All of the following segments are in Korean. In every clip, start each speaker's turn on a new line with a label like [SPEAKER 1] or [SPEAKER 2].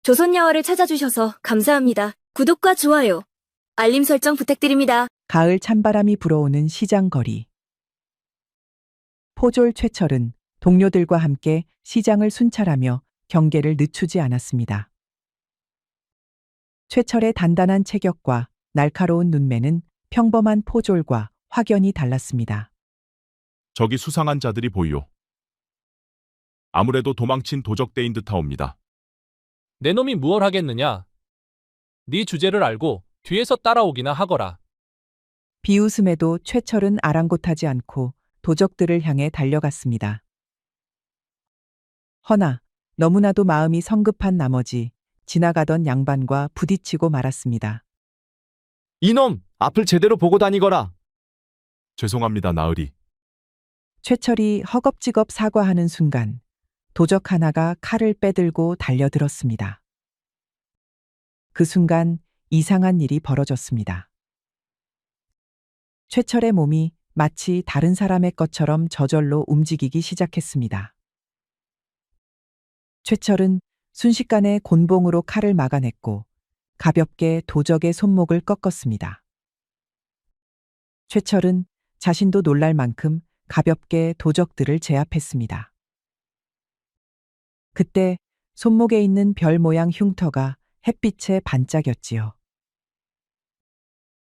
[SPEAKER 1] 조선야화를 찾아주셔서 감사합니다. 구독과 좋아요, 알림 설정 부탁드립니다.
[SPEAKER 2] 가을 찬바람이 불어오는 시장 거리. 포졸 최철은 동료들과 함께 시장을 순찰하며 경계를 늦추지 않았습니다. 최철의 단단한 체격과 날카로운 눈매는 평범한 포졸과 확연히 달랐습니다.
[SPEAKER 3] 저기 수상한 자들이 보이오. 아무래도 도망친 도적대인 듯하옵니다.
[SPEAKER 4] 내 놈이 무얼 하겠느냐? 네 주제를 알고 뒤에서 따라오기나 하거라.
[SPEAKER 2] 비웃음에도 최철은 아랑곳하지 않고 도적들을 향해 달려갔습니다. 허나 너무나도 마음이 성급한 나머지 지나가던 양반과 부딪히고 말았습니다.
[SPEAKER 5] 이놈, 앞을 제대로 보고 다니거라.
[SPEAKER 3] 죄송합니다, 나으리.
[SPEAKER 2] 최철이 허겁지겁 사과하는 순간 도적 하나가 칼을 빼들고 달려들었습니다. 그 순간 이상한 일이 벌어졌습니다. 최철의 몸이 마치 다른 사람의 것처럼 저절로 움직이기 시작했습니다. 최철은 순식간에 곤봉으로 칼을 막아냈고 가볍게 도적의 손목을 꺾었습니다. 최철은 자신도 놀랄 만큼 가볍게 도적들을 제압했습니다. 그때 손목에 있는 별 모양 흉터가 햇빛에 반짝였지요.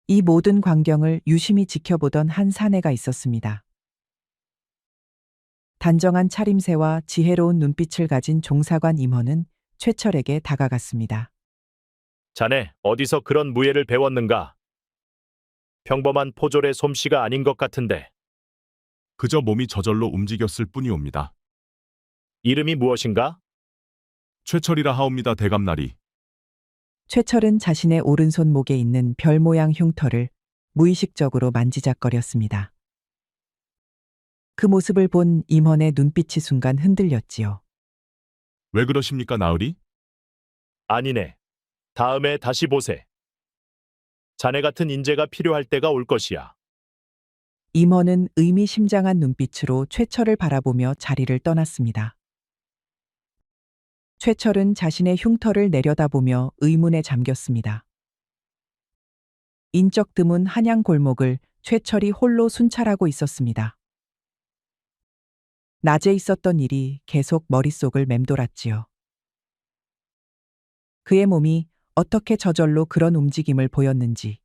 [SPEAKER 2] 이 모든 광경을 유심히 지켜보던 한 사내가 있었습니다. 단정한 차림새와 지혜로운 눈빛을 가진 종사관 임원은 최철에게 다가갔습니다.
[SPEAKER 6] 자네, 어디서 그런 무예를 배웠는가? 평범한 포졸의 솜씨가 아닌 것 같은데.
[SPEAKER 3] 그저 몸이 저절로 움직였을 뿐이옵니다.
[SPEAKER 6] 이름이 무엇인가?
[SPEAKER 3] 최철이라 하옵니다, 대감나리.
[SPEAKER 2] 최철은 자신의 오른손목에 있는 별 모양 흉터를 무의식적으로 만지작거렸습니다. 그 모습을 본 임원의 눈빛이 순간 흔들렸지요.
[SPEAKER 3] 왜 그러십니까, 나으리?
[SPEAKER 6] 아니네. 다음에 다시 보세. 자네 같은 인재가 필요할 때가 올 것이야.
[SPEAKER 2] 임원은 의미심장한 눈빛으로 최철을 바라보며 자리를 떠났습니다. 최철은 자신의 흉터를 내려다보며 의문에 잠겼습니다. 인적 드문 한양 골목을 최철이 홀로 순찰하고 있었습니다. 낮에 있었던 일이 계속 머릿속을 맴돌았지요. 그의 몸이 어떻게 저절로 그런 움직임을 보였는지,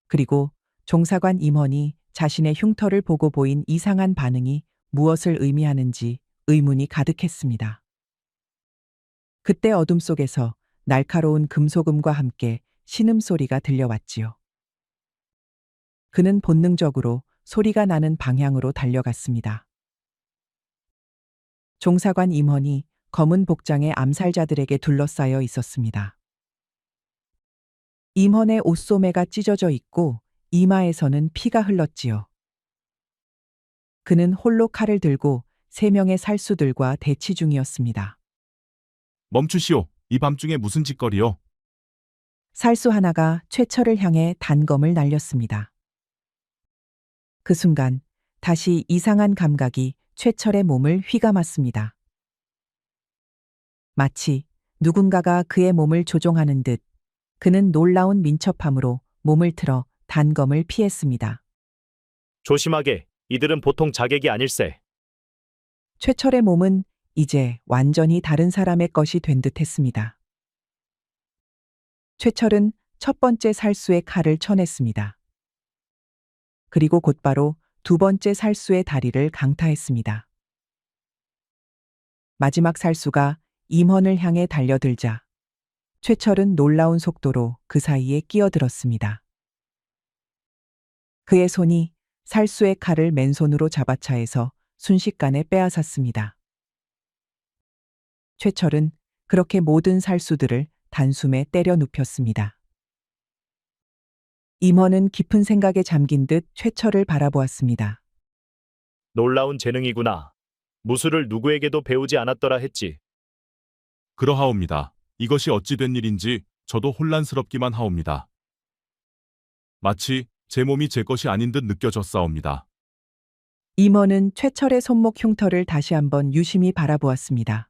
[SPEAKER 2] 그리고 종사관 임원이 자신의 흉터를 보고 보인 이상한 반응이 무엇을 의미하는지 의문이 가득했습니다. 그때 어둠 속에서 날카로운 금소금과 함께 신음소리가 들려왔지요. 그는 본능적으로 소리가 나는 방향으로 달려갔습니다. 종사관 임원이 검은 복장의 암살자들에게 둘러싸여 있었습니다. 임원의 옷소매가 찢어져 있고 이마에서는 피가 흘렀지요. 그는 홀로 칼을 들고 3명의 살수들과 대치 중이었습니다.
[SPEAKER 3] 멈추시오. 이 밤중에 무슨 짓거리요?
[SPEAKER 2] 살수 하나가 최철을 향해 단검을 날렸습니다. 그 순간 다시 이상한 감각이 최철의 몸을 휘감았습니다. 마치 누군가가 그의 몸을 조종하는 듯 그는 놀라운 민첩함으로 몸을 틀어 단검을 피했습니다.
[SPEAKER 6] 조심하게. 이들은 보통 자객이 아닐세.
[SPEAKER 2] 최철의 몸은 이제 완전히 다른 사람의 것이 된 듯 했습니다. 최철은 첫 번째 살수의 칼을 쳐냈습니다. 그리고 곧바로 두 번째 살수의 다리를 강타했습니다. 마지막 살수가 임원을 향해 달려들자 최철은 놀라운 속도로 그 사이에 끼어들었습니다. 그의 손이 살수의 칼을 맨손으로 잡아차해서 순식간에 빼앗았습니다. 최철은 그렇게 모든 살수들을 단숨에 때려 눕혔습니다. 임원은 깊은 생각에 잠긴 듯 최철을 바라보았습니다.
[SPEAKER 6] 놀라운 재능이구나. 무술을 누구에게도 배우지 않았더라 했지.
[SPEAKER 3] 그러하옵니다. 이것이 어찌 된 일인지 저도 혼란스럽기만 하옵니다. 마치 제 몸이 제 것이 아닌 듯 느껴졌사옵니다.
[SPEAKER 2] 임원은 최철의 손목 흉터를 다시 한번 유심히 바라보았습니다.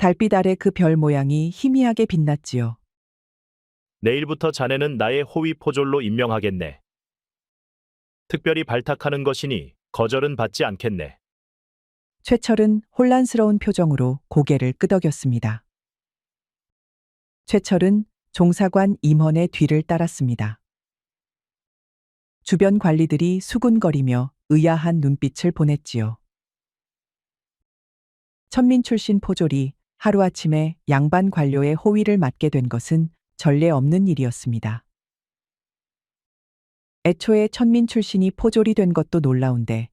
[SPEAKER 2] 달빛 아래 그 별 모양이 희미하게 빛났지요.
[SPEAKER 6] 내일부터 자네는 나의 호위 포졸로 임명하겠네. 특별히 발탁하는 것이니 거절은 받지 않겠네.
[SPEAKER 2] 최철은 혼란스러운 표정으로 고개를 끄덕였습니다. 최철은 종사관 임원의 뒤를 따랐습니다. 주변 관리들이 수군거리며 의아한 눈빛을 보냈지요. 천민 출신 포졸이 하루아침에 양반 관료의 호위를 맡게 된 것은 전례 없는 일이었습니다. 애초에 천민 출신이 포졸이 된 것도 놀라운데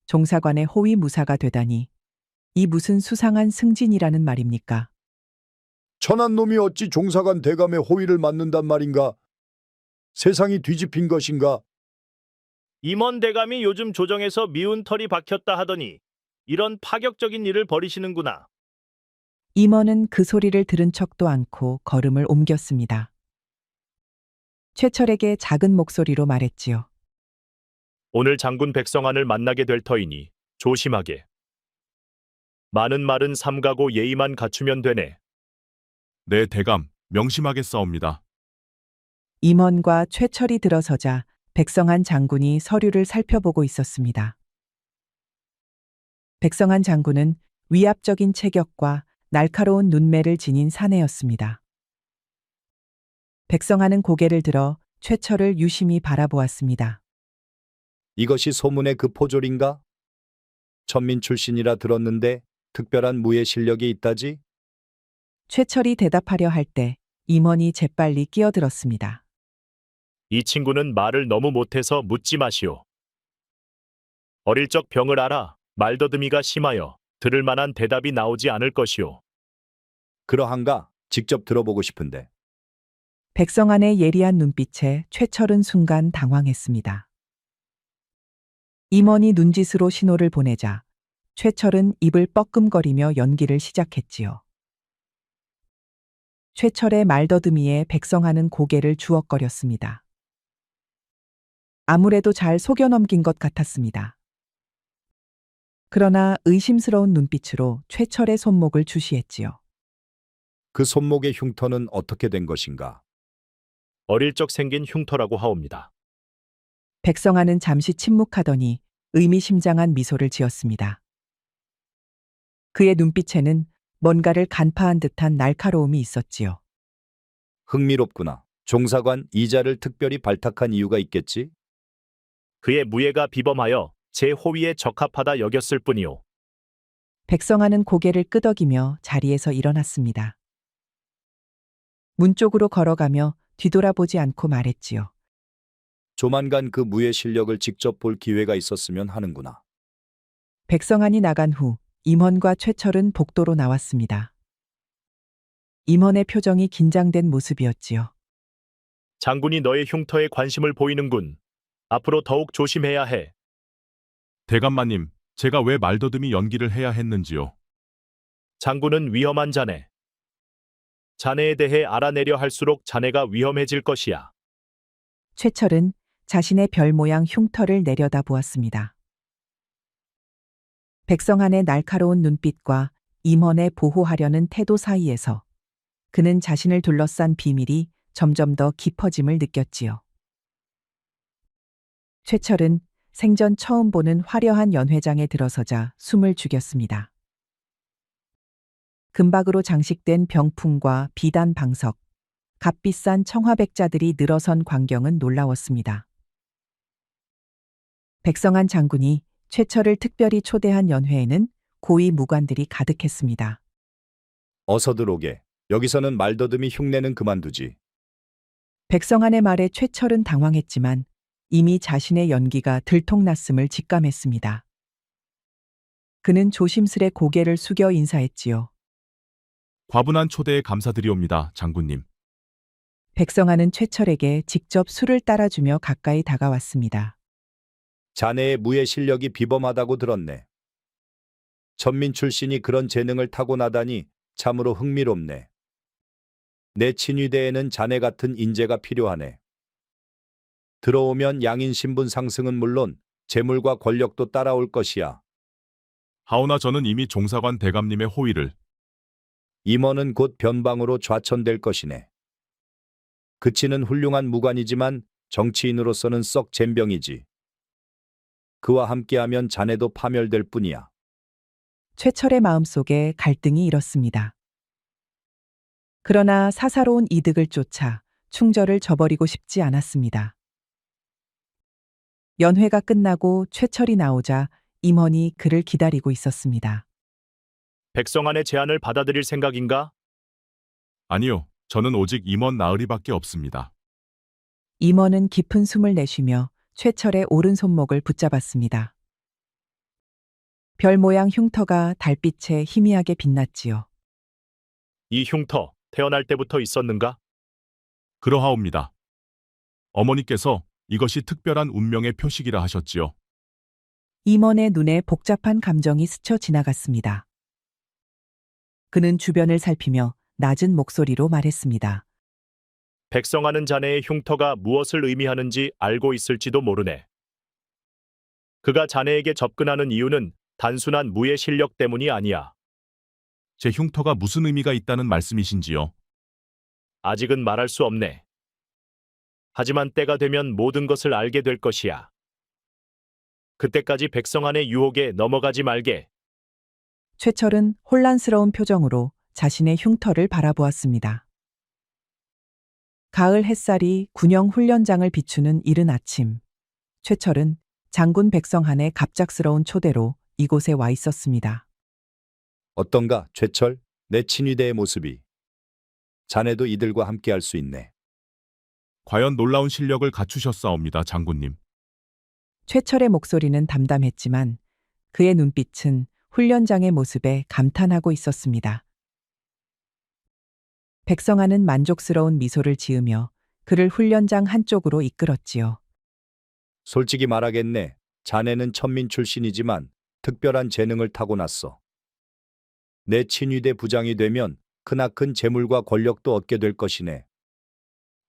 [SPEAKER 2] 종사관의 호위 무사가 되다니 이 무슨 수상한 승진이라는 말입니까?
[SPEAKER 7] 천한 놈이 어찌 종사관 대감의 호위를 맡는단 말인가? 세상이 뒤집힌 것인가?
[SPEAKER 6] 임원 대감이 요즘 조정에서 미운 털이 박혔다 하더니 이런 파격적인 일을 벌이시는구나.
[SPEAKER 2] 임원은 그 소리를 들은 척도 않고 걸음을 옮겼습니다. 최철에게 작은 목소리로 말했지요.
[SPEAKER 6] 오늘 장군 백성안을 만나게 될 터이니 조심하게. 많은 말은 삼가고 예의만 갖추면 되네.
[SPEAKER 3] 네, 대감, 명심하겠사옵니다.
[SPEAKER 2] 임원과 최철이 들어서자 백성한 장군이 서류를 살펴보고 있었습니다. 백성한 장군은 위압적인 체격과 날카로운 눈매를 지닌 사내였습니다. 백성한은 고개를 들어 최철을 유심히 바라보았습니다.
[SPEAKER 7] 이것이 소문의 그 포졸인가? 천민 출신이라 들었는데 특별한 무예 실력이 있다지?
[SPEAKER 2] 최철이 대답하려 할 때 임원이 재빨리 끼어들었습니다.
[SPEAKER 6] 이 친구는 말을 너무 못해서 묻지 마시오. 어릴 적 병을 앓아 말더듬이가 심하여 들을 만한 대답이 나오지 않을 것이오.
[SPEAKER 7] 그러한가? 직접 들어보고 싶은데.
[SPEAKER 2] 백성한의 예리한 눈빛에 최철은 순간 당황했습니다. 임원이 눈짓으로 신호를 보내자 최철은 입을 뻐끔거리며 연기를 시작했지요. 최철의 말더듬이에 백성한은 고개를 주걱거렸습니다. 아무래도 잘 속여 넘긴 것 같았습니다. 그러나 의심스러운 눈빛으로 최철의 손목을 주시했지요.
[SPEAKER 7] 그 손목의 흉터는 어떻게 된 것인가?
[SPEAKER 6] 어릴 적 생긴 흉터라고 하옵니다.
[SPEAKER 2] 백성한은 잠시 침묵하더니 의미심장한 미소를 지었습니다. 그의 눈빛에는 뭔가를 간파한 듯한 날카로움이 있었지요.
[SPEAKER 7] 흥미롭구나. 종사관 이자를 특별히 발탁한 이유가 있겠지?
[SPEAKER 6] 그의 무예가 비범하여 제 호위에 적합하다 여겼을 뿐이오.
[SPEAKER 2] 백성한은 고개를 끄덕이며 자리에서 일어났습니다. 문 쪽으로 걸어가며 뒤돌아보지 않고 말했지요.
[SPEAKER 7] 조만간 그 무예 실력을 직접 볼 기회가 있었으면 하는구나.
[SPEAKER 2] 백성한이 나간 후 임원과 최철은 복도로 나왔습니다. 임원의 표정이 긴장된 모습이었지요.
[SPEAKER 6] 장군이 너의 흉터에 관심을 보이는군. 앞으로 더욱 조심해야 해.
[SPEAKER 3] 대감마님, 제가 왜 말더듬이 연기를 해야 했는지요?
[SPEAKER 6] 장군은 위험한 자네. 자네에 대해 알아내려 할수록 자네가 위험해질 것이야.
[SPEAKER 2] 최철은 자신의 별 모양 흉터를 내려다보았습니다. 백성한의 날카로운 눈빛과 임원의 보호하려는 태도 사이에서 그는 자신을 둘러싼 비밀이 점점 더 깊어짐을 느꼈지요. 최철은 생전 처음 보는 화려한 연회장에 들어서자 숨을 죽였습니다. 금박으로 장식된 병풍과 비단 방석, 값비싼 청화백자들이 늘어선 광경은 놀라웠습니다. 백성한 장군이 최철을 특별히 초대한 연회에는 고위 무관들이 가득했습니다.
[SPEAKER 7] 어서 들어오게. 여기서는 말더듬이 흉내는 그만두지.
[SPEAKER 2] 백성한의 말에 최철은 당황했지만 이미 자신의 연기가 들통났음을 직감했습니다. 그는 조심스레 고개를 숙여 인사했지요.
[SPEAKER 3] 과분한 초대에 감사드리옵니다, 장군님.
[SPEAKER 2] 백성한은 최철에게 직접 술을 따라주며 가까이 다가왔습니다.
[SPEAKER 7] 자네의 무예 실력이 비범하다고 들었네. 천민 출신이 그런 재능을 타고나다니 참으로 흥미롭네. 내 친위대에는 자네 같은 인재가 필요하네. 들어오면 양인 신분 상승은 물론 재물과 권력도 따라올 것이야.
[SPEAKER 3] 하오나 저는 이미 종사관 대감님의 호위를
[SPEAKER 7] 임원은 곧 변방으로 좌천될 것이네. 그치는 훌륭한 무관이지만 정치인으로서는 썩 젬병이지. 그와 함께하면 자네도 파멸될 뿐이야.
[SPEAKER 2] 최철의 마음속에 갈등이 일었습니다. 그러나 사사로운 이득을 쫓아 충절을 저버리고 싶지 않았습니다. 연회가 끝나고 최철이 나오자 임원이 그를 기다리고 있었습니다.
[SPEAKER 6] 백성안의 제안을 받아들일 생각인가?
[SPEAKER 3] 아니요, 저는 오직 임원 나으리밖에 없습니다.
[SPEAKER 2] 임원은 깊은 숨을 내쉬며 최철의 오른손목을 붙잡았습니다. 별 모양 흉터가 달빛에 희미하게 빛났지요.
[SPEAKER 6] 이 흉터, 태어날 때부터 있었는가?
[SPEAKER 3] 그러하옵니다. 어머니께서 이것이 특별한 운명의 표식이라 하셨지요.
[SPEAKER 2] 임원의 눈에 복잡한 감정이 스쳐 지나갔습니다. 그는 주변을 살피며 낮은 목소리로 말했습니다.
[SPEAKER 6] 백성하는 자네의 흉터가 무엇을 의미하는지 알고 있을지도 모르네. 그가 자네에게 접근하는 이유는 단순한 무예 실력 때문이 아니야.
[SPEAKER 3] 제 흉터가 무슨 의미가 있다는 말씀이신지요?
[SPEAKER 6] 아직은 말할 수 없네. 하지만 때가 되면 모든 것을 알게 될 것이야. 그때까지 백성안의 유혹에 넘어가지 말게.
[SPEAKER 2] 최철은 혼란스러운 표정으로 자신의 흉터를 바라보았습니다. 가을 햇살이 군영 훈련장을 비추는 이른 아침, 최철은 장군 백성한의 갑작스러운 초대로 이곳에 와 있었습니다.
[SPEAKER 7] 어떤가, 최철? 내 친위대의 모습이. 자네도 이들과 함께할 수 있네.
[SPEAKER 3] 과연 놀라운 실력을 갖추셨사옵니다, 장군님.
[SPEAKER 2] 최철의 목소리는 담담했지만 그의 눈빛은 훈련장의 모습에 감탄하고 있었습니다. 백성한은 만족스러운 미소를 지으며 그를 훈련장 한쪽으로 이끌었지요.
[SPEAKER 7] 솔직히 말하겠네. 자네는 천민 출신이지만 특별한 재능을 타고났어. 내 친위대 부장이 되면 크나큰 재물과 권력도 얻게 될 것이네.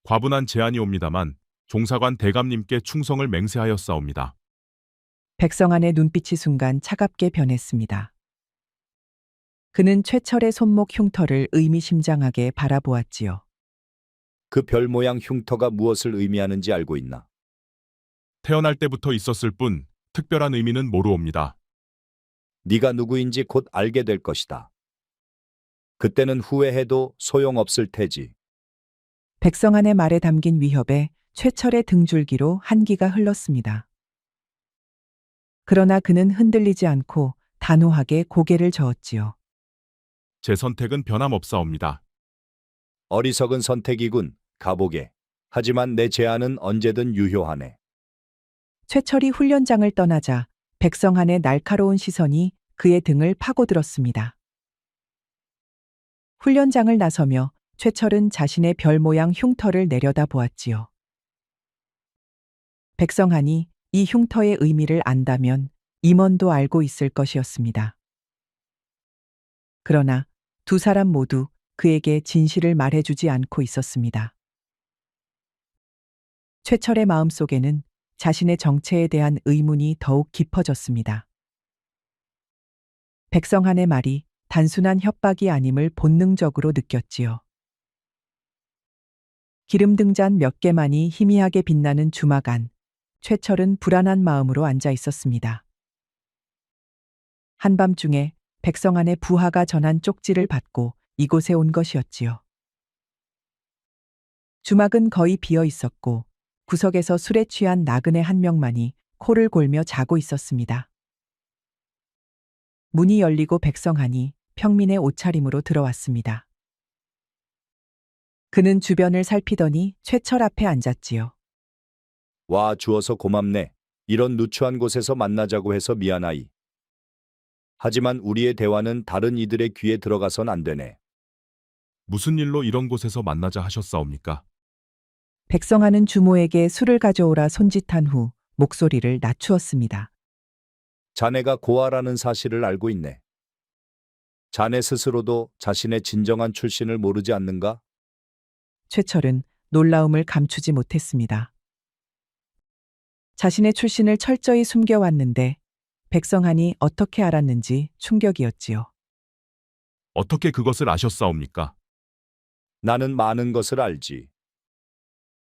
[SPEAKER 3] 과분한 제안이옵니다만 종사관 대감님께 충성을 맹세하였사옵니다.
[SPEAKER 2] 백성한의 눈빛이 순간 차갑게 변했습니다. 그는 최철의 손목 흉터를 의미심장하게 바라보았지요.
[SPEAKER 7] 그 별 모양 흉터가 무엇을 의미하는지 알고 있나?
[SPEAKER 3] 태어날 때부터 있었을 뿐 특별한 의미는 모르옵니다.
[SPEAKER 7] 네가 누구인지 곧 알게 될 것이다. 그때는 후회해도 소용없을 테지.
[SPEAKER 2] 백성한의 말에 담긴 위협에 최철의 등줄기로 한기가 흘렀습니다. 그러나 그는 흔들리지 않고 단호하게 고개를 저었지요.
[SPEAKER 3] 제 선택은 변함없사옵니다.
[SPEAKER 7] 어리석은 선택이군, 가보게. 하지만 내 제안은 언제든 유효하네.
[SPEAKER 2] 최철이 훈련장을 떠나자 백성한의 날카로운 시선이 그의 등을 파고들었습니다. 훈련장을 나서며 최철은 자신의 별 모양 흉터를 내려다 보았지요. 백성한이 이 흉터의 의미를 안다면 임원도 알고 있을 것이었습니다. 그러나 두 사람 모두 그에게 진실을 말해주지 않고 있었습니다. 최철의 마음속에는 자신의 정체에 대한 의문이 더욱 깊어졌습니다. 백성한의 말이 단순한 협박이 아님을 본능적으로 느꼈지요. 기름 등잔 몇 개만이 희미하게 빛나는 주막 안, 최철은 불안한 마음으로 앉아 있었습니다. 한밤중에 백성한의 부하가 전한 쪽지를 받고 이곳에 온 것이었지요. 주막은 거의 비어 있었고 구석에서 술에 취한 나그네 한 명만이 코를 골며 자고 있었습니다. 문이 열리고 백성한이 평민의 옷차림으로 들어왔습니다. 그는 주변을 살피더니 최철 앞에 앉았지요.
[SPEAKER 7] 와 주어서 고맙네. 이런 누추한 곳에서 만나자고 해서 미안하이. 하지만 우리의 대화는 다른 이들의 귀에 들어가선 안 되네.
[SPEAKER 3] 무슨 일로 이런 곳에서 만나자 하셨사옵니까?
[SPEAKER 2] 백성한은 주모에게 술을 가져오라 손짓한 후 목소리를 낮추었습니다.
[SPEAKER 7] 자네가 고아라는 사실을 알고 있네. 자네 스스로도 자신의 진정한 출신을 모르지 않는가?
[SPEAKER 2] 최철은 놀라움을 감추지 못했습니다. 자신의 출신을 철저히 숨겨왔는데 백성한이 어떻게 알았는지 충격이었지요.
[SPEAKER 3] 어떻게 그것을 아셨사옵니까?
[SPEAKER 7] 나는 많은 것을 알지.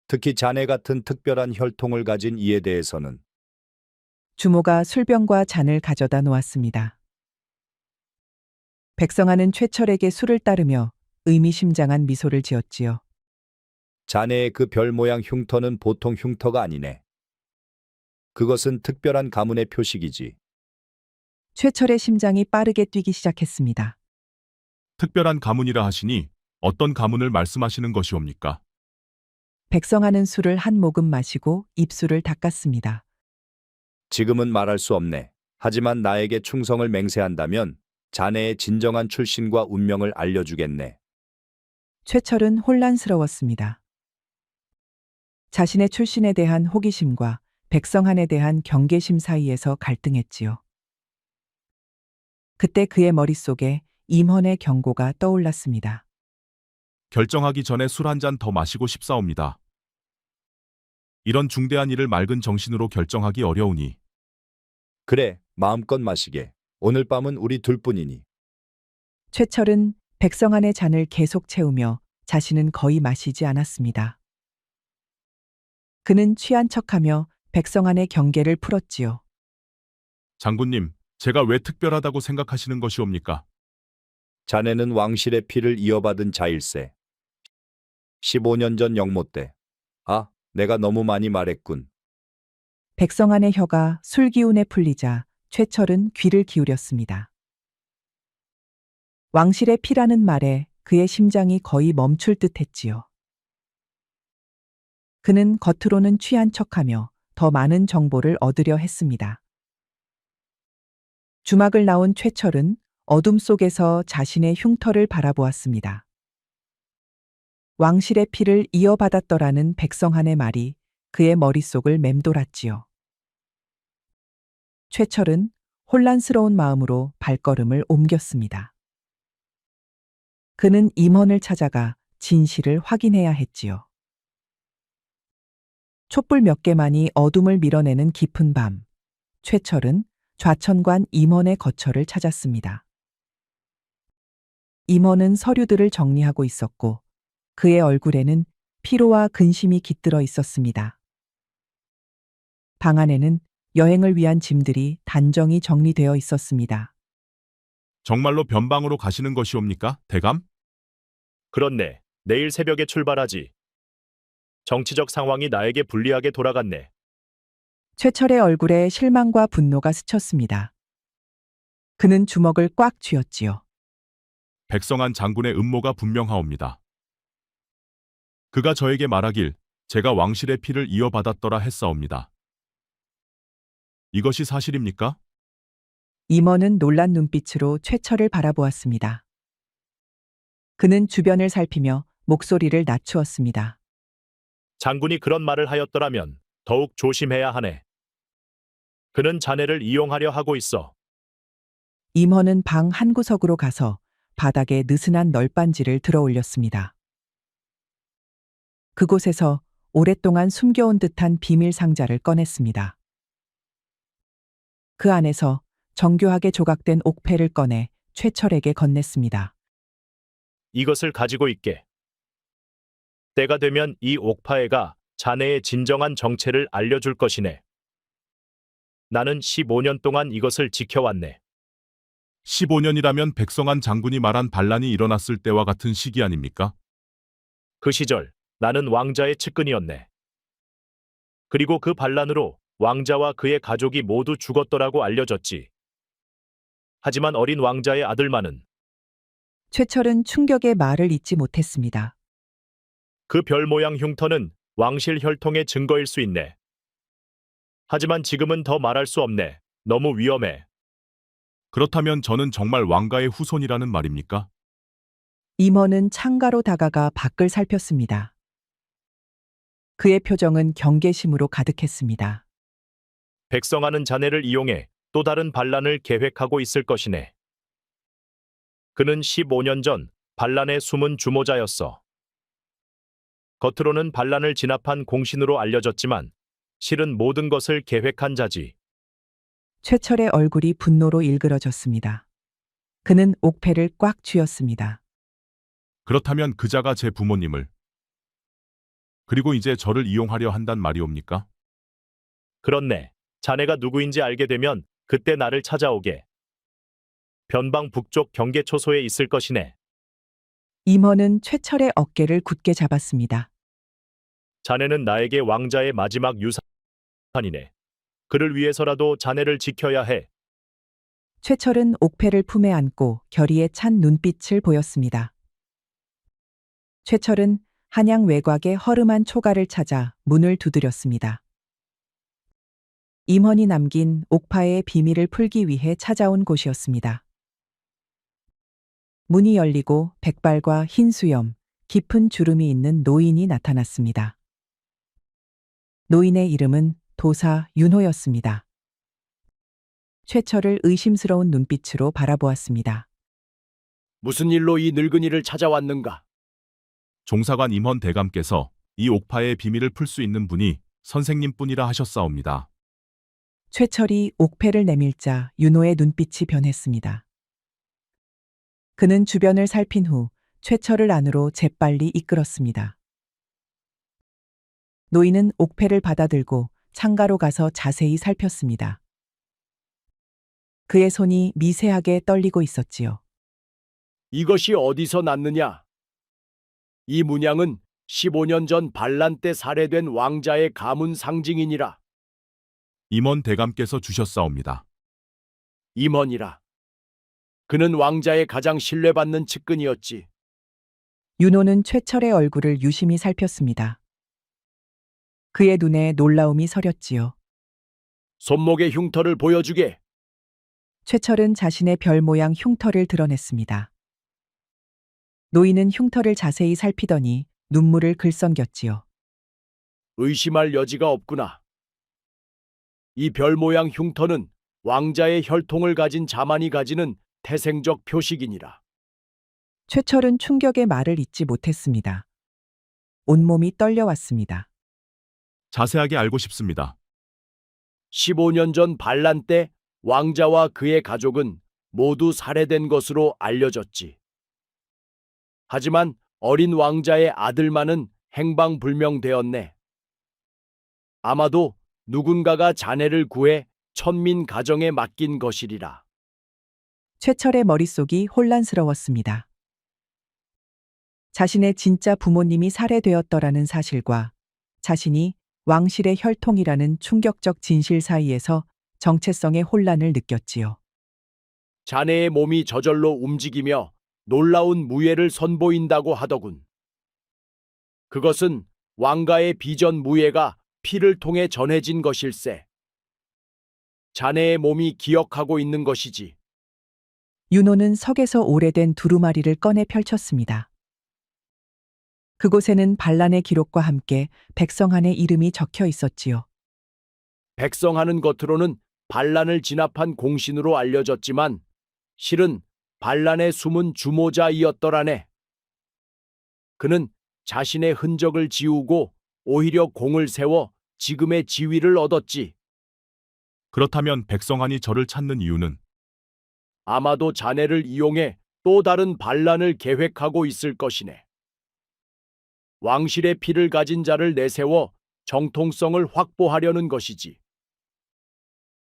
[SPEAKER 7] 특히 자네 같은 특별한 혈통을 가진 이에 대해서는.
[SPEAKER 2] 주모가 술병과 잔을 가져다 놓았습니다. 백성아는 최철에게 술을 따르며 의미심장한 미소를 지었지요.
[SPEAKER 7] 자네의 그 별 모양 흉터는 보통 흉터가 아니네. 그것은 특별한 가문의 표식이지.
[SPEAKER 2] 최철의 심장이 빠르게 뛰기 시작했습니다.
[SPEAKER 3] 특별한 가문이라 하시니 어떤 가문을 말씀하시는 것이옵니까?
[SPEAKER 2] 백성아는 술을 한 모금 마시고 입술을 닦았습니다.
[SPEAKER 7] 지금은 말할 수 없네. 하지만 나에게 충성을 맹세한다면 자네의 진정한 출신과 운명을 알려주겠네.
[SPEAKER 2] 최철은 혼란스러웠습니다. 자신의 출신에 대한 호기심과 백성한에 대한 경계심 사이에서 갈등했지요. 그때 그의 머릿속에 임헌의 경고가 떠올랐습니다.
[SPEAKER 3] 결정하기 전에 술 한 잔 더 마시고 싶사옵니다. 이런 중대한 일을 맑은 정신으로 결정하기 어려우니
[SPEAKER 7] 그래, 마음껏 마시게. 오늘 밤은 우리 둘뿐이니.
[SPEAKER 2] 최철은 백성한의 잔을 계속 채우며 자신은 거의 마시지 않았습니다. 그는 취한 척하며 백성한의 경계를 풀었지요.
[SPEAKER 3] 장군님, 제가 왜 특별하다고 생각하시는 것이옵니까?
[SPEAKER 7] 자네는 왕실의 피를 이어받은 자일세. 15년 전 영모 때. 아, 내가 너무 많이 말했군.
[SPEAKER 2] 백성한의 혀가 술기운에 풀리자 최철은 귀를 기울였습니다. 왕실의 피라는 말에 그의 심장이 거의 멈출 듯 했지요. 그는 겉으로는 취한 척하며 더 많은 정보를 얻으려 했습니다. 주막을 나온 최철은 어둠 속에서 자신의 흉터를 바라보았습니다. 왕실의 피를 이어받았더라는 백성한의 말이 그의 머릿속을 맴돌았지요. 최철은 혼란스러운 마음으로 발걸음을 옮겼습니다. 그는 임헌을 찾아가 진실을 확인해야 했지요. 촛불 몇 개만이 어둠을 밀어내는 깊은 밤, 최철은 좌천관 임헌의 거처를 찾았습니다. 임헌은 서류들을 정리하고 있었고 그의 얼굴에는 피로와 근심이 깃들어 있었습니다. 방 안에는 여행을 위한 짐들이 단정히 정리되어 있었습니다.
[SPEAKER 3] 정말로 변방으로 가시는 것이옵니까, 대감?
[SPEAKER 6] 그렇네. 내일 새벽에 출발하지. 정치적 상황이 나에게 불리하게 돌아갔네.
[SPEAKER 2] 최철의 얼굴에 실망과 분노가 스쳤습니다. 그는 주먹을 꽉 쥐었지요.
[SPEAKER 3] 백성한 장군의 음모가 분명하옵니다. 그가 저에게 말하길 제가 왕실의 피를 이어받았더라 했사옵니다. 이것이 사실입니까?
[SPEAKER 2] 임헌은 놀란 눈빛으로 최철을 바라보았습니다. 그는 주변을 살피며 목소리를 낮추었습니다.
[SPEAKER 6] 장군이 그런 말을 하였더라면 더욱 조심해야 하네. 그는 자네를 이용하려 하고 있어.
[SPEAKER 2] 임헌은 방 한 구석으로 가서 바닥에 느슨한 널빤지를 들어 올렸습니다. 그곳에서 오랫동안 숨겨온 듯한 비밀 상자를 꺼냈습니다. 그 안에서 정교하게 조각된 옥패를 꺼내 최철에게 건넸습니다.
[SPEAKER 6] 이것을 가지고 있게. 때가 되면 이 옥파애가 자네의 진정한 정체를 알려줄 것이네. 나는 15년 동안 이것을 지켜왔네.
[SPEAKER 3] 15년이라면 백성한 장군이 말한 반란이 일어났을 때와 같은 시기 아닙니까?
[SPEAKER 6] 그 시절 나는 왕자의 측근이었네. 그리고 그 반란으로 왕자와 그의 가족이 모두 죽었더라고 알려졌지. 하지만 어린 왕자의 아들만은
[SPEAKER 2] 최철은 충격의 말을 잇지 못했습니다.
[SPEAKER 6] 그 별 모양 흉터는 왕실 혈통의 증거일 수 있네. 하지만 지금은 더 말할 수 없네. 너무 위험해.
[SPEAKER 3] 그렇다면 저는 정말 왕가의 후손이라는 말입니까?
[SPEAKER 2] 임헌은 창가로 다가가 밖을 살폈습니다. 그의 표정은 경계심으로 가득했습니다.
[SPEAKER 6] 백성하는 자네를 이용해 또 다른 반란을 계획하고 있을 것이네. 그는 15년 전 반란의 숨은 주모자였어. 겉으로는 반란을 진압한 공신으로 알려졌지만 실은 모든 것을 계획한 자지.
[SPEAKER 2] 최철의 얼굴이 분노로 일그러졌습니다. 그는 옥패를 꽉 쥐었습니다.
[SPEAKER 3] 그렇다면 그자가 제 부모님을 그리고 이제 저를 이용하려 한단 말이옵니까?
[SPEAKER 6] 그렇네. 자네가 누구인지 알게 되면 그때 나를 찾아오게. 변방 북쪽 경계초소에 있을 것이네.
[SPEAKER 2] 임헌은 최철의 어깨를 굳게 잡았습니다.
[SPEAKER 6] 자네는 나에게 왕자의 마지막 유산이네. 그를 위해서라도 자네를 지켜야 해.
[SPEAKER 2] 최철은 옥패를 품에 안고 결의에 찬 눈빛을 보였습니다. 최철은 한양 외곽의 허름한 초가를 찾아 문을 두드렸습니다. 임헌이 남긴 옥파의 비밀을 풀기 위해 찾아온 곳이었습니다. 문이 열리고 백발과 흰 수염, 깊은 주름이 있는 노인이 나타났습니다. 노인의 이름은 도사 윤호였습니다. 최철을 의심스러운 눈빛으로 바라보았습니다.
[SPEAKER 5] 무슨 일로 이 늙은이를 찾아왔는가?
[SPEAKER 3] 종사관 임헌 대감께서 이 옥파의 비밀을 풀 수 있는 분이 선생님뿐이라 하셨사옵니다.
[SPEAKER 2] 최철이 옥패를 내밀자 윤호의 눈빛이 변했습니다. 그는 주변을 살핀 후 최철을 안으로 재빨리 이끌었습니다. 노인은 옥패를 받아들고 창가로 가서 자세히 살폈습니다. 그의 손이 미세하게 떨리고 있었지요.
[SPEAKER 5] 이것이 어디서 났느냐? 이 문양은 15년 전 반란 때 살해된 왕자의 가문 상징이니라.
[SPEAKER 3] 임헌 대감께서 주셨사옵니다.
[SPEAKER 5] 임헌이라. 그는 왕자의 가장 신뢰받는 측근이었지.
[SPEAKER 2] 윤호는 최철의 얼굴을 유심히 살폈습니다. 그의 눈에 놀라움이 서렸지요.
[SPEAKER 5] 손목의 흉터를 보여주게.
[SPEAKER 2] 최철은 자신의 별 모양 흉터를 드러냈습니다. 노인은 흉터를 자세히 살피더니 눈물을 글썽겼지요.
[SPEAKER 5] 의심할 여지가 없구나. 이 별 모양 흉터는 왕자의 혈통을 가진 자만이 가지는 태생적 표식이니라.
[SPEAKER 2] 최철은 충격의 말을 잇지 못했습니다. 온몸이 떨려왔습니다.
[SPEAKER 3] 자세하게 알고 싶습니다.
[SPEAKER 5] 15년 전 반란 때 왕자와 그의 가족은 모두 살해된 것으로 알려졌지. 하지만 어린 왕자의 아들만은 행방불명되었네. 아마도 누군가가 자네를 구해 천민 가정에 맡긴 것이리라.
[SPEAKER 2] 최철의 머릿속이 혼란스러웠습니다. 자신의 진짜 부모님이 살해되었더라는 사실과 자신이 왕실의 혈통이라는 충격적 진실 사이에서 정체성의 혼란을 느꼈지요.
[SPEAKER 5] 자네의 몸이 저절로 움직이며 놀라운 무예를 선보인다고 하더군. 그것은 왕가의 비전 무예가 피를 통해 전해진 것일세. 자네의 몸이 기억하고 있는 것이지.
[SPEAKER 2] 윤호는 석에서 오래된 두루마리를 꺼내 펼쳤습니다. 그곳에는 반란의 기록과 함께 백성한의 이름이 적혀 있었지요.
[SPEAKER 5] 백성하는 겉으로는 반란을 진압한 공신으로 알려졌지만 실은 반란의 숨은 주모자이었더라네. 그는 자신의 흔적을 지우고 오히려 공을 세워 지금의 지위를 얻었지.
[SPEAKER 3] 그렇다면 백성한이 저를 찾는 이유는
[SPEAKER 5] 아마도 자네를 이용해 또 다른 반란을 계획하고 있을 것이네. 왕실의 피를 가진 자를 내세워 정통성을 확보하려는 것이지.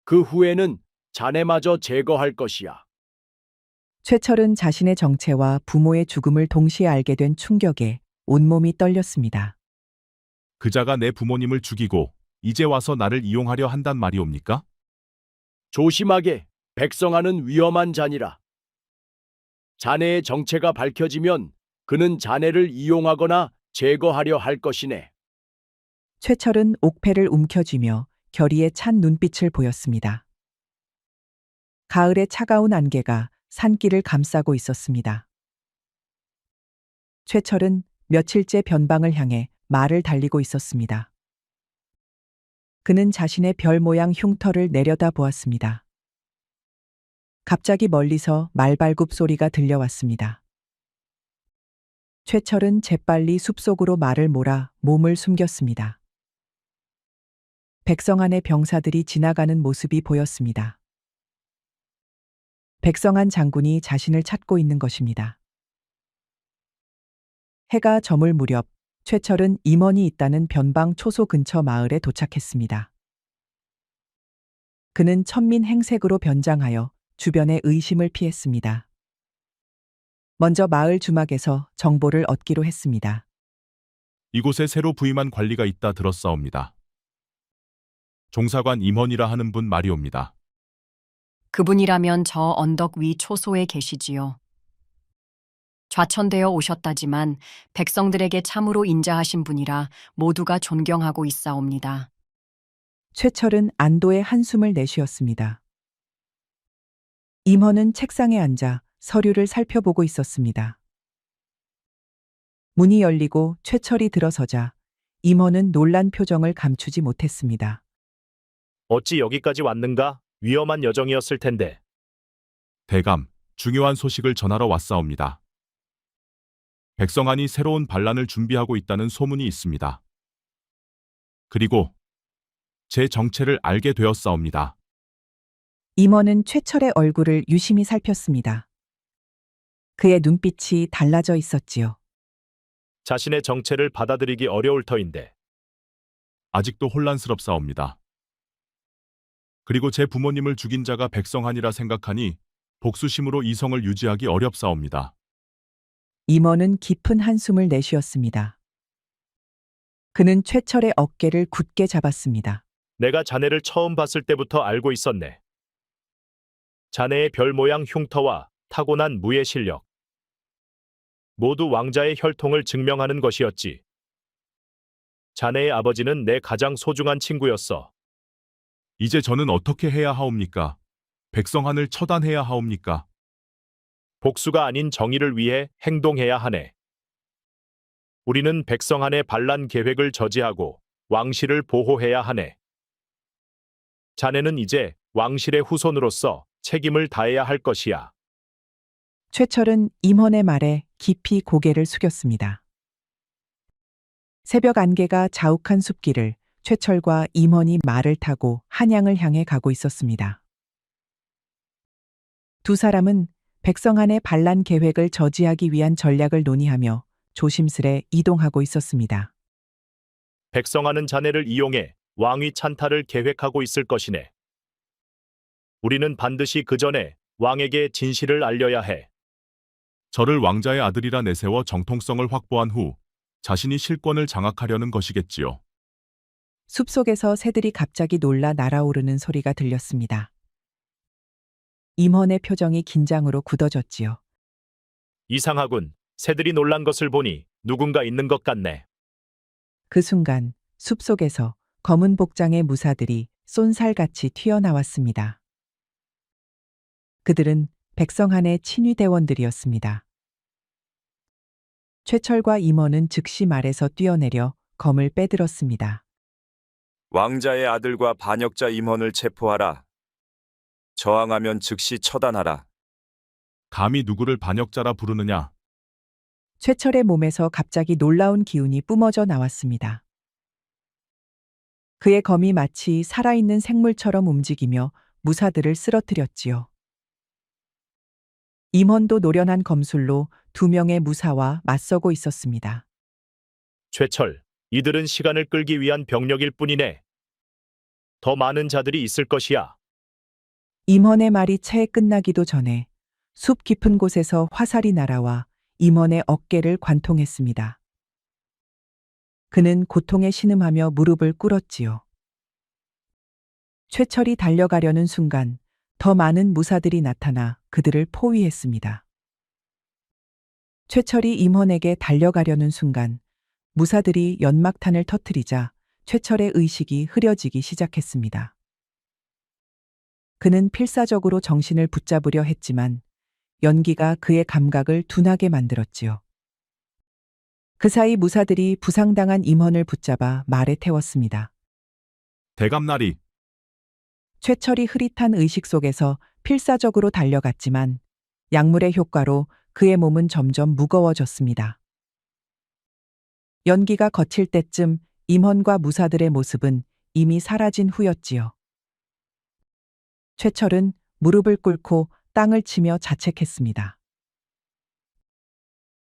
[SPEAKER 5] 그 후에는 자네마저 제거할 것이야.
[SPEAKER 2] 최철은 자신의 정체와 부모의 죽음을 동시에 알게 된 충격에 온몸이 떨렸습니다.
[SPEAKER 3] 그자가 내 부모님을 죽이고 이제 와서 나를 이용하려 한단 말이옵니까?
[SPEAKER 5] 조심하게. 백성하는 위험한 자니라. 자네의 정체가 밝혀지면 그는 자네를 이용하거나 제거하려 할 것이네.
[SPEAKER 2] 최철은 옥패를 움켜쥐며 결의에 찬 눈빛을 보였습니다. 가을의 차가운 안개가 산길을 감싸고 있었습니다. 최철은 며칠째 변방을 향해 말을 달리고 있었습니다. 그는 자신의 별 모양 흉터를 내려다 보았습니다. 갑자기 멀리서 말발굽 소리가 들려왔습니다. 최철은 재빨리 숲속으로 말을 몰아 몸을 숨겼습니다. 백성 안의 병사들이 지나가는 모습이 보였습니다. 백성한 장군이 자신을 찾고 있는 것입니다. 해가 저물 무렵 최철은 임원이 있다는 변방 초소 근처 마을에 도착했습니다. 그는 천민 행색으로 변장하여 주변의 의심을 피했습니다. 먼저 마을 주막에서 정보를 얻기로 했습니다.
[SPEAKER 3] 이곳에 새로 부임한 관리가 있다 들었사옵니다. 종사관 임헌이라 하는 분 말이옵니다.
[SPEAKER 8] 그분이라면 저 언덕 위 초소에 계시지요. 좌천되어 오셨다지만 백성들에게 참으로 인자하신 분이라 모두가 존경하고 있사옵니다.
[SPEAKER 2] 최철은 안도의 한숨을 내쉬었습니다. 임헌은 책상에 앉아 서류를 살펴보고 있었습니다. 문이 열리고 최철이 들어서자 임헌은 놀란 표정을 감추지 못했습니다.
[SPEAKER 6] 어찌 여기까지 왔는가? 위험한 여정이었을 텐데.
[SPEAKER 3] 대감, 중요한 소식을 전하러 왔사옵니다. 백성한이 새로운 반란을 준비하고 있다는 소문이 있습니다. 그리고 제 정체를 알게 되었사옵니다.
[SPEAKER 2] 임헌은 최철의 얼굴을 유심히 살폈습니다. 그의 눈빛이 달라져 있었지요.
[SPEAKER 6] 자신의 정체를 받아들이기 어려울 터인데.
[SPEAKER 3] 아직도 혼란스럽사옵니다. 그리고 제 부모님을 죽인 자가 백성한이라 생각하니 복수심으로 이성을 유지하기 어렵사옵니다.
[SPEAKER 2] 임헌은 깊은 한숨을 내쉬었습니다. 그는 최철의 어깨를 굳게 잡았습니다.
[SPEAKER 6] 내가 자네를 처음 봤을 때부터 알고 있었네. 자네의 별 모양 흉터와 타고난 무예 실력. 모두 왕자의 혈통을 증명하는 것이었지. 자네의 아버지는 내 가장 소중한 친구였어.
[SPEAKER 3] 이제 저는 어떻게 해야 하옵니까? 백성한을 처단해야 하옵니까?
[SPEAKER 6] 복수가 아닌 정의를 위해 행동해야 하네. 우리는 백성한의 반란 계획을 저지하고 왕실을 보호해야 하네. 자네는 이제 왕실의 후손으로서 책임을 다해야 할 것이야.
[SPEAKER 2] 최철은 임헌의 말에 깊이 고개를 숙였습니다. 새벽 안개가 자욱한 숲길을 최철과 임헌이 말을 타고 한양을 향해 가고 있었습니다. 두 사람은 백성한의 반란 계획을 저지하기 위한 전략을 논의하며 조심스레 이동하고 있었습니다.
[SPEAKER 6] 백성한은 자네를 이용해 왕위 찬탈을 계획하고 있을 것이네. 우리는 반드시 그 전에 왕에게 진실을 알려야 해.
[SPEAKER 3] 저를 왕자의 아들이라 내세워 정통성을 확보한 후 자신이 실권을 장악하려는 것이겠지요.
[SPEAKER 2] 숲속에서 새들이 갑자기 놀라 날아오르는 소리가 들렸습니다. 임헌의 표정이 긴장으로 굳어졌지요.
[SPEAKER 6] 이상하군. 새들이 놀란 것을 보니 누군가 있는 것 같네.
[SPEAKER 2] 그 순간 숲속에서 검은 복장의 무사들이 쏜살같이 튀어나왔습니다. 그들은 백성한의 친위대원들이었습니다. 최철과 임헌은 즉시 말에서 뛰어내려 검을 빼들었습니다.
[SPEAKER 9] 왕자의 아들과 반역자 임헌을 체포하라. 저항하면 즉시 처단하라.
[SPEAKER 3] 감히 누구를 반역자라 부르느냐?
[SPEAKER 2] 최철의 몸에서 갑자기 놀라운 기운이 뿜어져 나왔습니다. 그의 검이 마치 살아있는 생물처럼 움직이며 무사들을 쓰러뜨렸지요. 임헌도 노련한 검술로 두 명의 무사와 맞서고 있었습니다.
[SPEAKER 6] 최철, 이들은 시간을 끌기 위한 병력일 뿐이네. 더 많은 자들이 있을 것이야.
[SPEAKER 2] 임헌의 말이 채 끝나기도 전에 숲 깊은 곳에서 화살이 날아와 임헌의 어깨를 관통했습니다. 그는 고통에 신음하며 무릎을 꿇었지요. 최철이 달려가려는 순간 더 많은 무사들이 나타나 그들을 포위했습니다. 최철이 임헌에게 달려가려는 순간 무사들이 연막탄을 터뜨리자 최철의 의식이 흐려지기 시작했습니다. 그는 필사적으로 정신을 붙잡으려 했지만 연기가 그의 감각을 둔하게 만들었지요. 그 사이 무사들이 부상당한 임헌을 붙잡아 말에 태웠습니다.
[SPEAKER 3] 대감나리,
[SPEAKER 2] 최철이 흐릿한 의식 속에서 필사적으로 달려갔지만 약물의 효과로 그의 몸은 점점 무거워졌습니다. 연기가 거칠 때쯤 임헌과 무사들의 모습은 이미 사라진 후였지요. 최철은 무릎을 꿇고 땅을 치며 자책했습니다.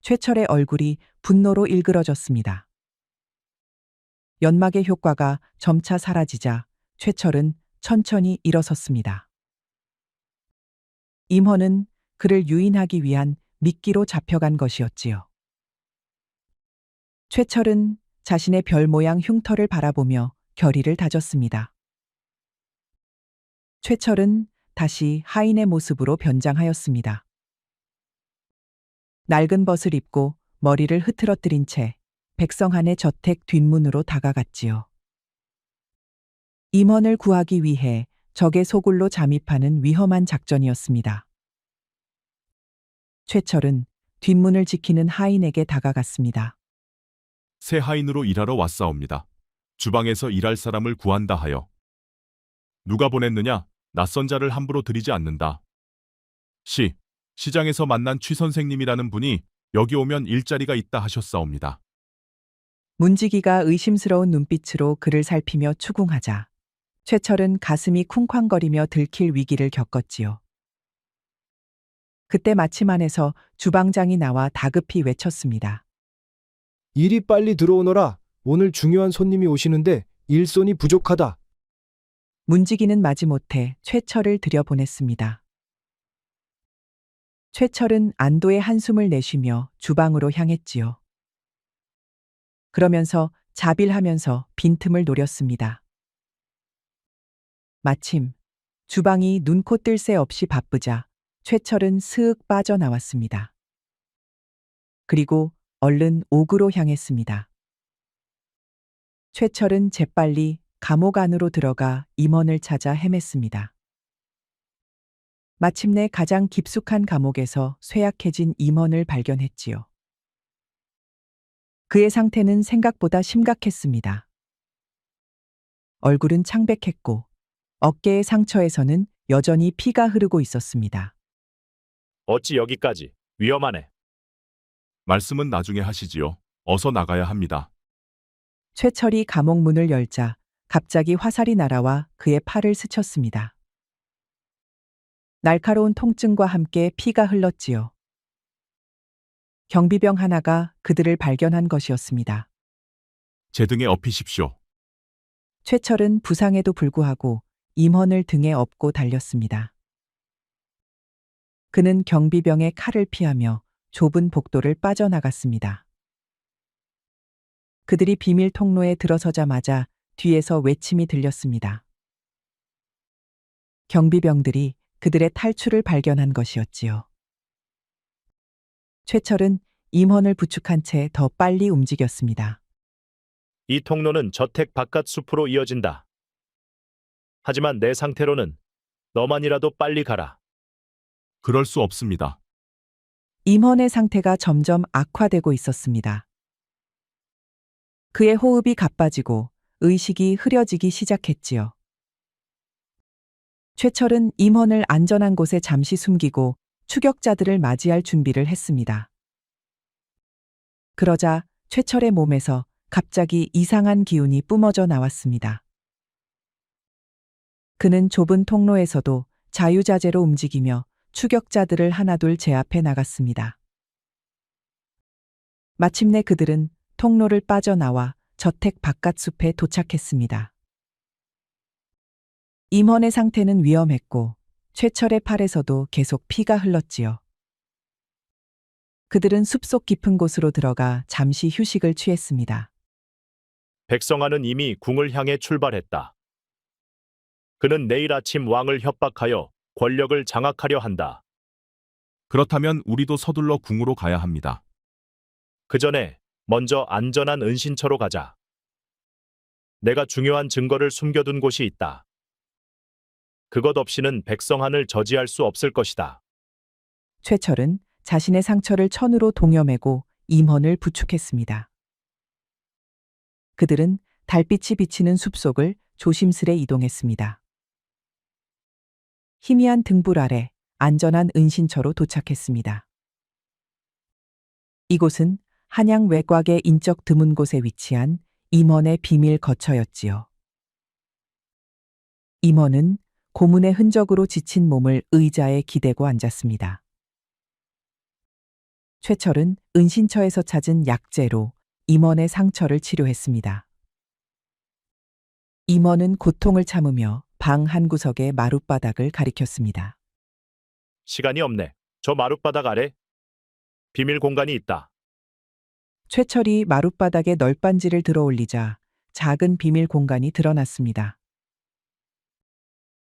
[SPEAKER 2] 최철의 얼굴이 분노로 일그러졌습니다. 연막의 효과가 점차 사라지자 최철은 천천히 일어섰습니다. 임헌은 그를 유인하기 위한 미끼로 잡혀간 것이었지요. 최철은 자신의 별 모양 흉터를 바라보며 결의를 다졌습니다. 최철은 다시 하인의 모습으로 변장하였습니다. 낡은 벗을 입고 머리를 흐트러뜨린 채 백성한의 저택 뒷문으로 다가갔지요. 임헌을 구하기 위해 적의 소굴로 잠입하는 위험한 작전이었습니다. 최철은 뒷문을 지키는 하인에게 다가갔습니다.
[SPEAKER 3] 새 하인으로 일하러 왔사옵니다. 주방에서 일할 사람을 구한다 하여. 누가 보냈느냐? 낯선 자를 함부로 들이지 않는다. 시장에서 만난 취 선생님이라는 분이 여기 오면 일자리가 있다 하셨사옵니다.
[SPEAKER 2] 문지기가 의심스러운 눈빛으로 그를 살피며 추궁하자 최철은 가슴이 쿵쾅거리며 들킬 위기를 겪었지요. 그때 마침 안에서 주방장이 나와 다급히 외쳤습니다.
[SPEAKER 10] 이리 빨리 들어오너라. 오늘 중요한 손님이 오시는데 일손이 부족하다.
[SPEAKER 2] 문지기는 마지못해 최철을 들여보냈습니다. 최철은 안도의 한숨을 내쉬며 주방으로 향했지요. 그러면서 자빌하면서 빈틈을 노렸습니다. 마침 주방이 눈코 뜰 새 없이 바쁘자 최철은 스윽 빠져나왔습니다. 그리고 얼른 옥으로 향했습니다. 최철은 재빨리 감옥 안으로 들어가 임헌을 찾아 헤맸습니다. 마침내 가장 깊숙한 감옥에서 쇠약해진 임헌을 발견했지요. 그의 상태는 생각보다 심각했습니다. 얼굴은 창백했고 어깨의 상처에서는 여전히 피가 흐르고 있었습니다.
[SPEAKER 6] 어찌 여기까지? 위험하네.
[SPEAKER 3] 말씀은 나중에 하시지요. 어서 나가야 합니다.
[SPEAKER 2] 최철이 감옥 문을 열자 갑자기 화살이 날아와 그의 팔을 스쳤습니다. 날카로운 통증과 함께 피가 흘렀지요. 경비병 하나가 그들을 발견한 것이었습니다.
[SPEAKER 3] 제 등에 업히십시오.
[SPEAKER 2] 최철은 부상에도 불구하고 임헌을 등에 업고 달렸습니다. 그는 경비병의 칼을 피하며 좁은 복도를 빠져나갔습니다. 그들이 비밀 통로에 들어서자마자 뒤에서 외침이 들렸습니다. 경비병들이 그들의 탈출을 발견한 것이었지요. 최철은 임헌을 부축한 채 더 빨리 움직였습니다.
[SPEAKER 6] 이 통로는 저택 바깥 숲으로 이어진다. 하지만 내 상태로는 너만이라도 빨리 가라.
[SPEAKER 3] 그럴 수 없습니다.
[SPEAKER 2] 임헌의 상태가 점점 악화되고 있었습니다. 그의 호흡이 가빠지고 의식이 흐려지기 시작했지요. 최철은 임헌을 안전한 곳에 잠시 숨기고 추격자들을 맞이할 준비를 했습니다. 그러자 최철의 몸에서 갑자기 이상한 기운이 뿜어져 나왔습니다. 그는 좁은 통로에서도 자유자재로 움직이며 추격자들을 하나둘 제압해 나갔습니다. 마침내 그들은 통로를 빠져나와 저택 바깥 숲에 도착했습니다. 임헌의 상태는 위험했고 최철의 팔에서도 계속 피가 흘렀지요. 그들은 숲속 깊은 곳으로 들어가 잠시 휴식을 취했습니다.
[SPEAKER 6] 백성아는 이미 궁을 향해 출발했다. 그는 내일 아침 왕을 협박하여 권력을 장악하려 한다.
[SPEAKER 3] 그렇다면 우리도 서둘러 궁으로 가야 합니다.
[SPEAKER 6] 그 전에 먼저 안전한 은신처로 가자. 내가 중요한 증거를 숨겨둔 곳이 있다. 그것 없이는 백성한을 저지할 수 없을 것이다.
[SPEAKER 2] 최철은 자신의 상처를 천으로 동여매고 임헌을 부축했습니다. 그들은 달빛이 비치는 숲속을 조심스레 이동했습니다. 희미한 등불 아래 안전한 은신처로 도착했습니다. 이곳은 한양 외곽의 인적 드문 곳에 위치한 임헌의 비밀 거처였지요. 임헌은 고문의 흔적으로 지친 몸을 의자에 기대고 앉았습니다. 최철은 은신처에서 찾은 약재로 임원의 상처를 치료했습니다. 임원은 고통을 참으며 방 한 구석의 마룻바닥을 가리켰습니다.
[SPEAKER 6] 시간이 없네. 저 마룻바닥 아래 비밀 공간이 있다.
[SPEAKER 2] 최철이 마룻바닥에 널빤지를 들어 올리자 작은 비밀 공간이 드러났습니다.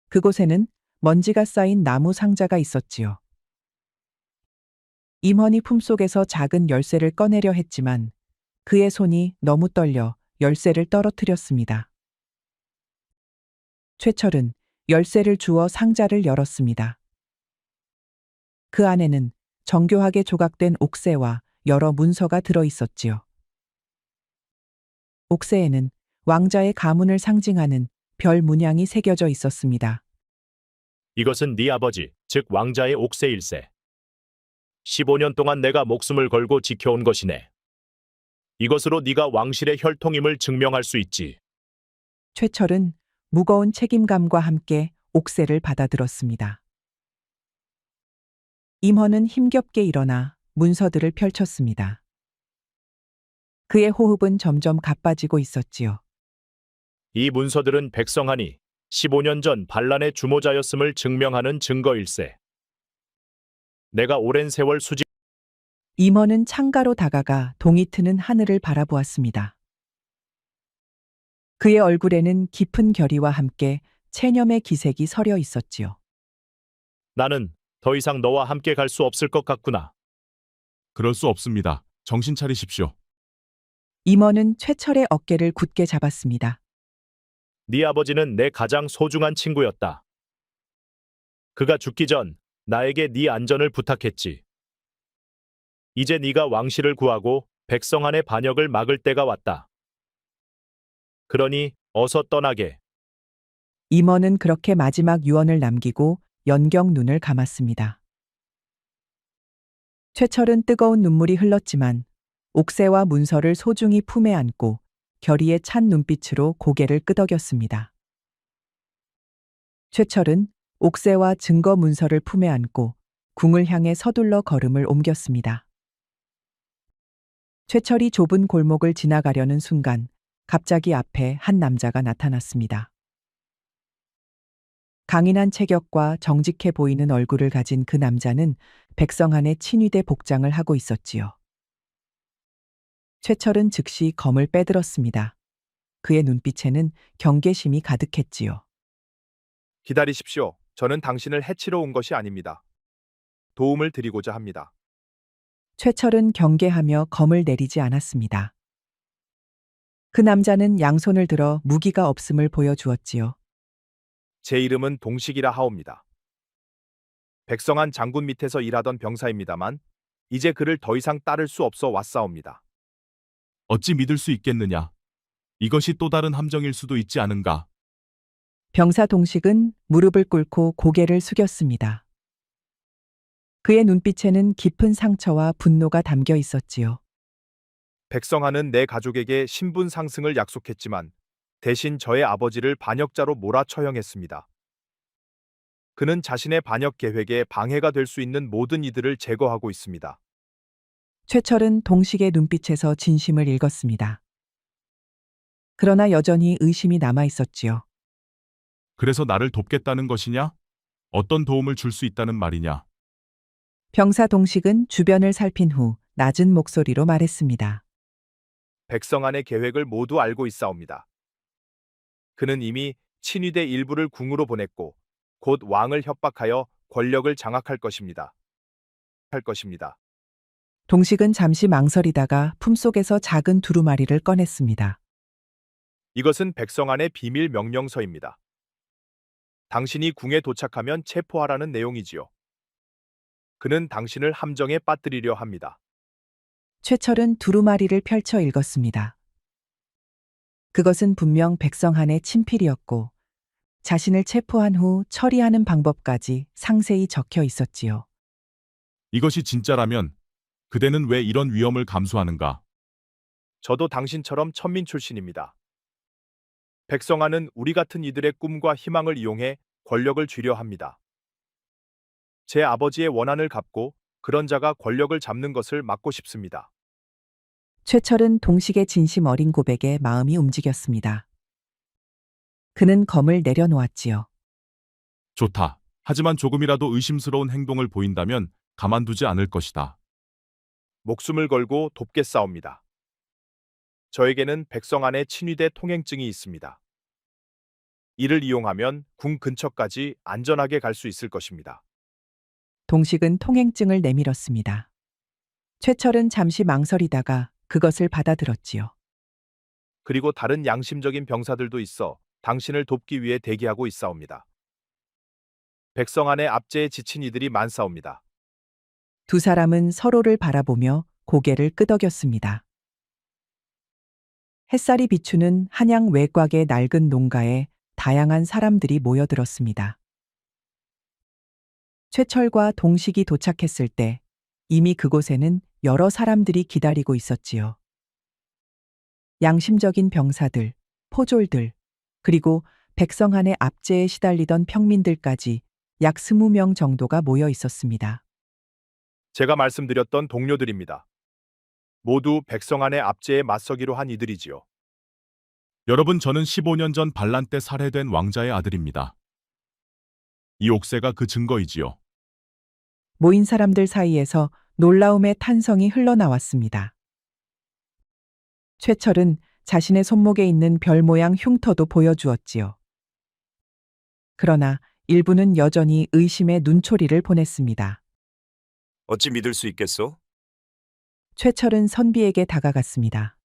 [SPEAKER 2] 그곳에는 먼지가 쌓인 나무 상자가 있었지요. 임원이 품속에서 작은 열쇠를 꺼내려 했지만 그의 손이 너무 떨려 열쇠를 떨어뜨렸습니다. 최철은 열쇠를 주워 상자를 열었습니다. 그 안에는 정교하게 조각된 옥새와 여러 문서가 들어 있었지요. 옥새에는 왕자의 가문을 상징하는 별 문양이 새겨져 있었습니다.
[SPEAKER 6] 이것은 네 아버지, 즉 왕자의 옥새일세. 15년 동안 내가 목숨을 걸고 지켜온 것이네. 이것으로 네가 왕실의 혈통임을 증명할 수 있지.
[SPEAKER 2] 최철은 무거운 책임감과 함께 옥새를 받아들었습니다. 임헌은 힘겹게 일어나 문서들을 펼쳤습니다. 그의 호흡은 점점 가빠지고 있었지요.
[SPEAKER 6] 이 문서들은 백성한이 15년 전 반란의 주모자였음을 증명하는 증거일세. 내가 오랜 세월 수집
[SPEAKER 2] 임헌은 창가로 다가가 동이 트는 하늘을 바라보았습니다. 그의 얼굴에는 깊은 결의와 함께 체념의 기색이 서려 있었지요.
[SPEAKER 6] 나는 더 이상 너와 함께 갈 수 없을 것 같구나.
[SPEAKER 3] 그럴 수 없습니다. 정신 차리십시오.
[SPEAKER 2] 임헌은 최철의 어깨를 굳게 잡았습니다.
[SPEAKER 6] 네 아버지는 내 가장 소중한 친구였다. 그가 죽기 전 나에게 네 안전을 부탁했지. 이제 네가 왕실을 구하고 백성한의 반역을 막을 때가 왔다. 그러니 어서 떠나게.
[SPEAKER 2] 임헌은 그렇게 마지막 유언을 남기고 연경 눈을 감았습니다. 최철은 뜨거운 눈물이 흘렀지만 옥새와 문서를 소중히 품에 안고 결의에 찬 눈빛으로 고개를 끄덕였습니다. 최철은 옥새와 증거 문서를 품에 안고 궁을 향해 서둘러 걸음을 옮겼습니다. 최철이 좁은 골목을 지나가려는 순간 갑자기 앞에 한 남자가 나타났습니다. 강인한 체격과 정직해 보이는 얼굴을 가진 그 남자는 백성한의 친위대 복장을 하고 있었지요. 최철은 즉시 검을 빼들었습니다. 그의 눈빛에는 경계심이 가득했지요.
[SPEAKER 11] 기다리십시오. 저는 당신을 해치러 온 것이 아닙니다. 도움을 드리고자 합니다.
[SPEAKER 2] 최철은 경계하며 검을 내리지 않았습니다. 그 남자는 양손을 들어 무기가 없음을 보여주었지요.
[SPEAKER 11] 제 이름은 동식이라 하옵니다. 백성한 장군 밑에서 일하던 병사입니다만 이제 그를 더 이상 따를 수 없어 왔사옵니다.
[SPEAKER 3] 어찌 믿을 수 있겠느냐? 이것이 또 다른 함정일 수도 있지 않은가?
[SPEAKER 2] 병사 동식은 무릎을 꿇고 고개를 숙였습니다. 그의 눈빛에는 깊은 상처와 분노가 담겨 있었지요.
[SPEAKER 11] 백성한은 내 가족에게 신분 상승을 약속했지만 대신 저의 아버지를 반역자로 몰아처형했습니다. 그는 자신의 반역 계획에 방해가 될 수 있는 모든 이들을 제거하고 있습니다.
[SPEAKER 2] 최철은 동식의 눈빛에서 진심을 읽었습니다. 그러나 여전히 의심이 남아 있었지요.
[SPEAKER 3] 그래서 나를 돕겠다는 것이냐? 어떤 도움을 줄 수 있다는 말이냐?
[SPEAKER 2] 병사 동식은 주변을 살핀 후 낮은 목소리로 말했습니다.
[SPEAKER 11] 백성한의 계획을 모두 알고 있사옵니다. 그는 이미 친위대 일부를 궁으로 보냈고 곧 왕을 협박하여 권력을 장악할 것입니다.
[SPEAKER 2] 동식은 잠시 망설이다가 품속에서 작은 두루마리를 꺼냈습니다.
[SPEAKER 11] 이것은 백성한의 비밀 명령서입니다. 당신이 궁에 도착하면 체포하라는 내용이지요. 그는 당신을 함정에 빠뜨리려 합니다.
[SPEAKER 2] 최철은 두루마리를 펼쳐 읽었습니다. 그것은 분명 백성한의 친필이었고 자신을 체포한 후 처리하는 방법까지 상세히 적혀 있었지요.
[SPEAKER 3] 이것이 진짜라면 그대는 왜 이런 위험을 감수하는가?
[SPEAKER 11] 저도 당신처럼 천민 출신입니다. 백성한은 우리 같은 이들의 꿈과 희망을 이용해 권력을 쥐려 합니다. 제 아버지의 원한을 갚고 그런 자가 권력을 잡는 것을 막고 싶습니다.
[SPEAKER 2] 최철은 동식의 진심 어린 고백에 마음이 움직였습니다. 그는 검을 내려놓았지요.
[SPEAKER 3] 좋다. 하지만 조금이라도 의심스러운 행동을 보인다면 가만두지 않을 것이다.
[SPEAKER 11] 목숨을 걸고 돕게 싸웁니다. 저에게는 백성 안에 친위대 통행증이 있습니다. 이를 이용하면 궁 근처까지 안전하게 갈 수 있을 것입니다.
[SPEAKER 2] 동식은 통행증을 내밀었습니다. 최철은 잠시 망설이다가 그것을 받아들었지요.
[SPEAKER 11] 그리고 다른 양심적인 병사들도 있어 당신을 돕기 위해 대기하고 있사옵니다. 백성 안에 압제에 지친 이들이 많사옵니다.
[SPEAKER 2] 두 사람은 서로를 바라보며 고개를 끄덕였습니다. 햇살이 비추는 한양 외곽의 낡은 농가에 다양한 사람들이 모여들었습니다. 최철과 동식이 도착했을 때 이미 그곳에는 여러 사람들이 기다리고 있었지요. 양심적인 병사들, 포졸들, 그리고 백성한의 압제에 시달리던 평민들까지 약 20명 정도가 모여 있었습니다.
[SPEAKER 11] 제가 말씀드렸던 동료들입니다. 모두 백성 안의 압제에 맞서기로 한 이들이지요.
[SPEAKER 3] 여러분, 저는 15년 전 반란 때 살해된 왕자의 아들입니다. 이 옥새가 그 증거이지요.
[SPEAKER 2] 모인 사람들 사이에서 놀라움의 탄성이 흘러나왔습니다. 최철은 자신의 손목에 있는 별 모양 흉터도 보여주었지요. 그러나 일부는 여전히 의심의 눈초리를 보냈습니다.
[SPEAKER 9] 어찌 믿을 수 있겠소?
[SPEAKER 2] 최철은 선비에게 다가갔습니다.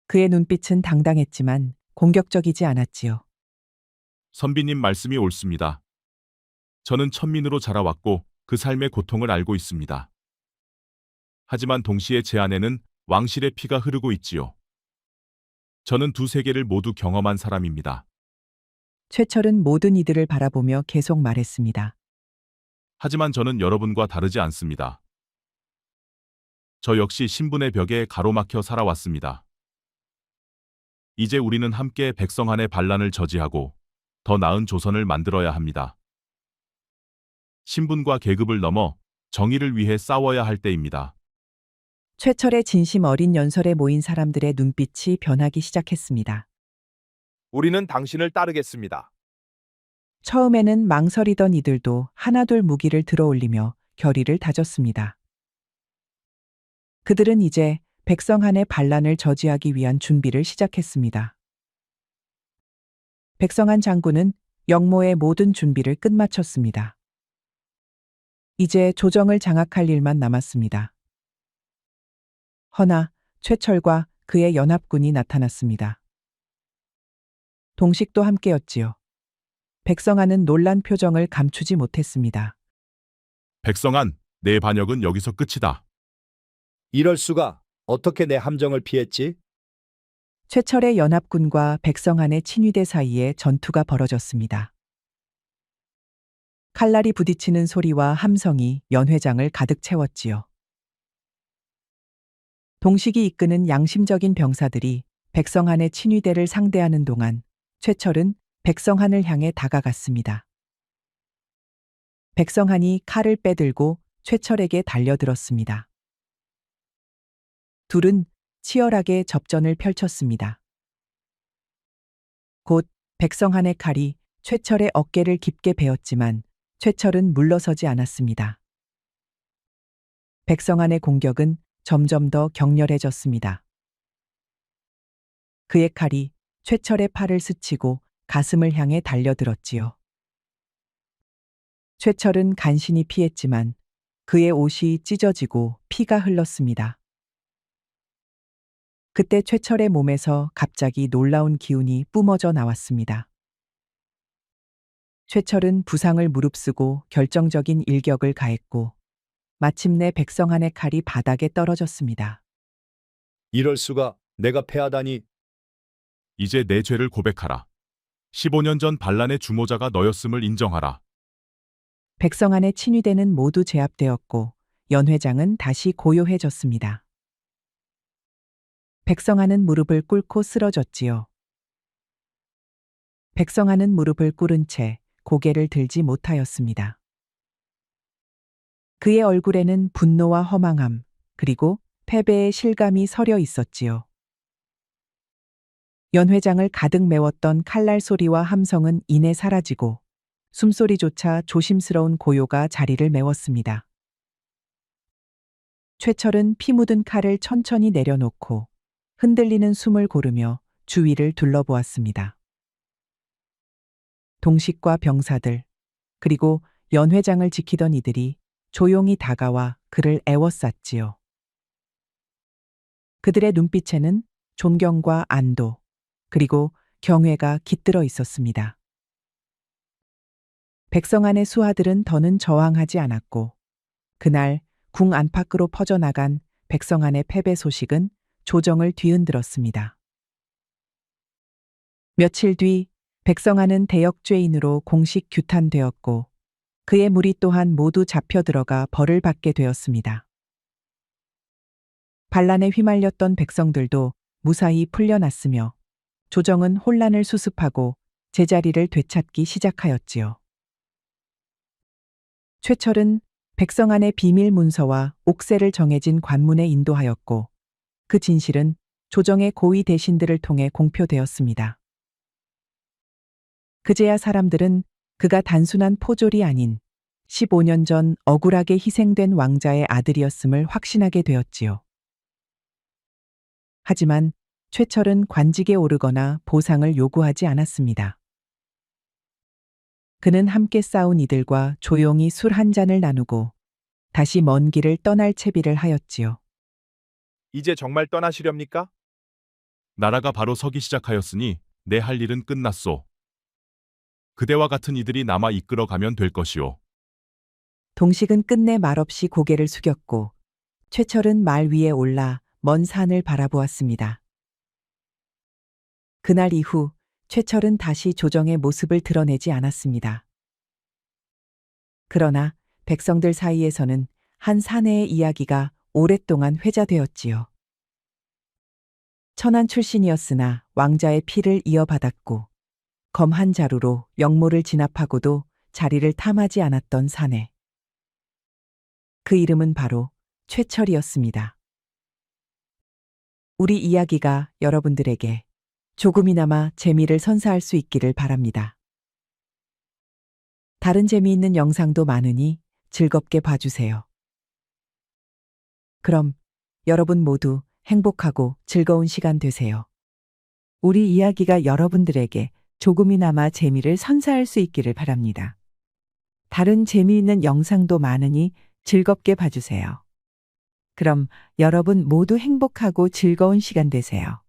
[SPEAKER 2] 그의 눈빛은 당당했지만 공격적이지 않았지요.
[SPEAKER 3] 선비님 말씀이 옳습니다. 저는 천민으로 자라왔고 그 삶의 고통을 알고 있습니다. 하지만 동시에 제 안에는 왕실의 피가 흐르고 있지요. 저는 두 세계를 모두 경험한 사람입니다.
[SPEAKER 2] 최철은 모든 이들을 바라보며 계속 말했습니다.
[SPEAKER 3] 하지만 저는 여러분과 다르지 않습니다. 저 역시 신분의 벽에 가로막혀 살아왔습니다. 이제 우리는 함께 백성한의 반란을 저지하고 더 나은 조선을 만들어야 합니다. 신분과 계급을 넘어 정의를 위해 싸워야 할 때입니다.
[SPEAKER 2] 최철의 진심 어린 연설에 모인 사람들의 눈빛이 변하기 시작했습니다.
[SPEAKER 11] 우리는 당신을 따르겠습니다.
[SPEAKER 2] 처음에는 망설이던 이들도 하나둘 무기를 들어올리며 결의를 다졌습니다. 그들은 이제 백성한의 반란을 저지하기 위한 준비를 시작했습니다. 백성한 장군은 영모의 모든 준비를 끝마쳤습니다. 이제 조정을 장악할 일만 남았습니다. 허나 최철과 그의 연합군이 나타났습니다. 동식도 함께였지요. 백성한은 놀란 표정을 감추지 못했습니다.
[SPEAKER 3] 백성한, 내 반역은 여기서 끝이다.
[SPEAKER 7] 이럴 수가. 어떻게 내 함정을 피했지?
[SPEAKER 2] 최철의 연합군과 백성한의 친위대 사이에 전투가 벌어졌습니다. 칼날이 부딪히는 소리와 함성이 연회장을 가득 채웠지요. 동식이 이끄는 양심적인 병사들이 백성한의 친위대를 상대하는 동안 최철은 백성한을 향해 다가갔습니다. 백성한이 칼을 빼들고 최철에게 달려들었습니다. 둘은 치열하게 접전을 펼쳤습니다. 곧 백성한의 칼이 최철의 어깨를 깊게 베었지만 최철은 물러서지 않았습니다. 백성한의 공격은 점점 더 격렬해졌습니다. 그의 칼이 최철의 팔을 스치고 가슴을 향해 달려들었지요. 최철은 간신히 피했지만 그의 옷이 찢어지고 피가 흘렀습니다. 그때 최철의 몸에서 갑자기 놀라운 기운이 뿜어져 나왔습니다. 최철은 부상을 무릅쓰고 결정적인 일격을 가했고 마침내 백성한의 칼이 바닥에 떨어졌습니다.
[SPEAKER 7] 이럴 수가. 내가 패하다니.
[SPEAKER 3] 이제 내 죄를 고백하라. 15년 전 반란의 주모자가 너였음을 인정하라.
[SPEAKER 2] 백성한의 친위대는 모두 제압되었고 연회장은 다시 고요해졌습니다. 백성한은 무릎을 꿇고 쓰러졌지요. 백성아는 무릎을 꿇은 채 고개를 들지 못하였습니다. 그의 얼굴에는 분노와 허망함, 그리고 패배의 실감이 서려 있었지요. 연회장을 가득 메웠던 칼날 소리와 함성은 이내 사라지고 숨소리조차 조심스러운 고요가 자리를 메웠습니다. 최철은 피 묻은 칼을 천천히 내려놓고 흔들리는 숨을 고르며 주위를 둘러보았습니다. 동식과 병사들, 그리고 연회장을 지키던 이들이 조용히 다가와 그를 애워쌌지요. 그들의 눈빛에는 존경과 안도, 그리고 경외가 깃들어 있었습니다. 백성안의 수하들은 더는 저항하지 않았고, 그날 궁 안팎으로 퍼져나간 백성안의 패배 소식은 조정을 뒤흔들었습니다. 며칠 뒤 백성안은 대역죄인으로 공식 규탄되었고, 그의 무리 또한 모두 잡혀 들어가 벌을 받게 되었습니다. 반란에 휘말렸던 백성들도 무사히 풀려났으며 조정은 혼란을 수습하고 제자리를 되찾기 시작하였지요. 최철은 백성안의 비밀 문서와 옥새를 정해진 관문에 인도하였고 그 진실은 조정의 고위 대신들을 통해 공표되었습니다. 그제야 사람들은 그가 단순한 포졸이 아닌 15년 전 억울하게 희생된 왕자의 아들이었음을 확신하게 되었지요. 하지만 최철은 관직에 오르거나 보상을 요구하지 않았습니다. 그는 함께 싸운 이들과 조용히 술 한 잔을 나누고 다시 먼 길을 떠날 채비를 하였지요.
[SPEAKER 11] 이제 정말 떠나시렵니까?
[SPEAKER 3] 나라가 바로 서기 시작하였으니 내 할 일은 끝났소. 그대와 같은 이들이 남아 이끌어가면 될 것이오.
[SPEAKER 2] 동식은 끝내 말없이 고개를 숙였고 최철은 말 위에 올라 먼 산을 바라보았습니다. 그날 이후 최철은 다시 조정의 모습을 드러내지 않았습니다. 그러나 백성들 사이에서는 한 사내의 이야기가 오랫동안 회자되었지요. 천한 출신이었으나 왕자의 피를 이어받았고 검 한 자루로 영모를 진압하고도 자리를 탐하지 않았던 사내. 그 이름은 바로 최철이었습니다. 우리 이야기가 여러분들에게 조금이나마 재미를 선사할 수 있기를 바랍니다. 다른 재미있는 영상도 많으니 즐겁게 봐주세요. 그럼 여러분 모두 행복하고 즐거운 시간 되세요. 우리 이야기가 여러분들에게 조금이나마 재미를 선사할 수 있기를 바랍니다. 다른 재미있는 영상도 많으니 즐겁게 봐주세요. 그럼 여러분 모두 행복하고 즐거운 시간 되세요.